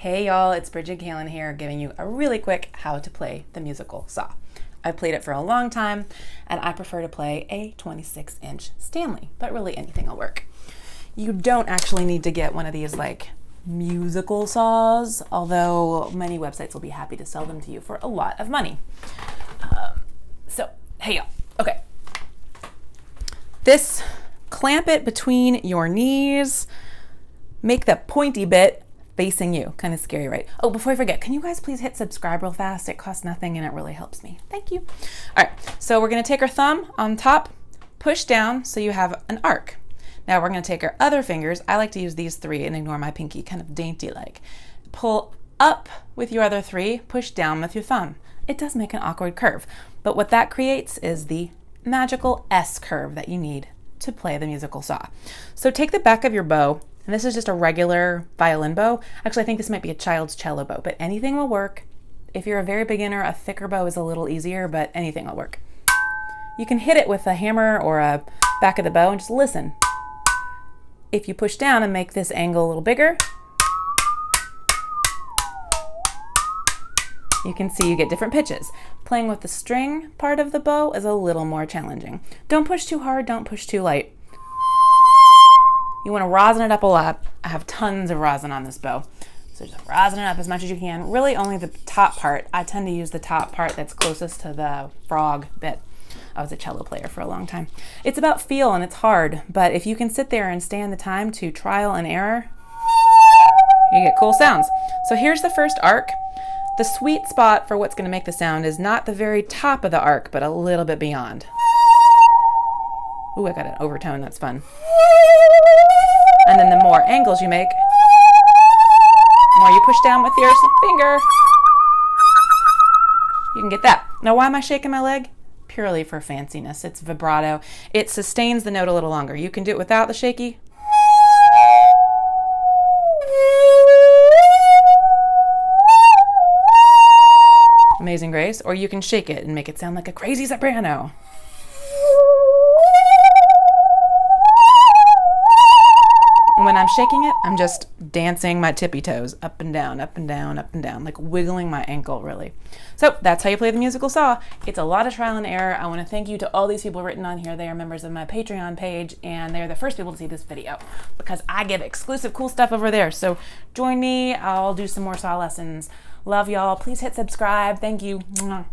Hey y'all, it's Brigid Kaelin here, giving you a really quick how to play the musical saw. I've played it for a long time, and I prefer to play a 26-inch Stanley, but really anything will work. You don't actually need to get one of these like musical saws, although many websites will be happy to sell them to you for a lot of money. Hey y'all, okay. This, clamp it between your knees, make the pointy bit facing you. Kind of scary, right? Oh, before I forget, can you guys please hit subscribe real fast? It costs nothing and it really helps me. Thank you. All right, so we're gonna take our thumb on top, push down so you have an arc. Now we're gonna take our other fingers. I like to use these three and ignore my pinky, kind of dainty-like. Pull up with your other three, push down with your thumb. It does make an awkward curve, but what that creates is the magical S curve that you need to play the musical saw. So take the back of your bow, and this is just a regular violin bow. Actually, I think this might be a child's cello bow, but anything will work. If you're a very beginner, a thicker bow is a little easier, but anything will work. You can hit it with a hammer or a back of the bow and just listen. If you push down and make this angle a little bigger, you can see you get different pitches. Playing with the string part of the bow is a little more challenging. Don't push too hard, don't push too light. You want to rosin it up a lot. I have tons of rosin on this bow. So just rosin it up as much as you can. Really only the top part. I tend to use the top part that's closest to the frog bit. I was a cello player for a long time. It's about feel and it's hard, but if you can sit there and stand the time to trial and error, you get cool sounds. So here's the first arc. The sweet spot for what's going to make the sound is not the very top of the arc, but a little bit beyond. Ooh, I got an overtone, that's fun. And then the more angles you make, the more you push down with your finger, you can get that. Now, why am I shaking my leg? Purely for fanciness. It's vibrato. It sustains the note a little longer. You can do it without the shaky. Amazing Grace, or you can shake it and make it sound like a crazy soprano. And when I'm shaking it, I'm just dancing my tippy toes up and down, up and down, up and down, like wiggling my ankle, really. So that's how you play the musical saw. It's a lot of trial and error. I want to thank you to all these people written on here. They are members of my Patreon page, and they're the first people to see this video because I give exclusive cool stuff over there. So join me. I'll do some more saw lessons. Love y'all. Please hit subscribe. Thank you. Mwah.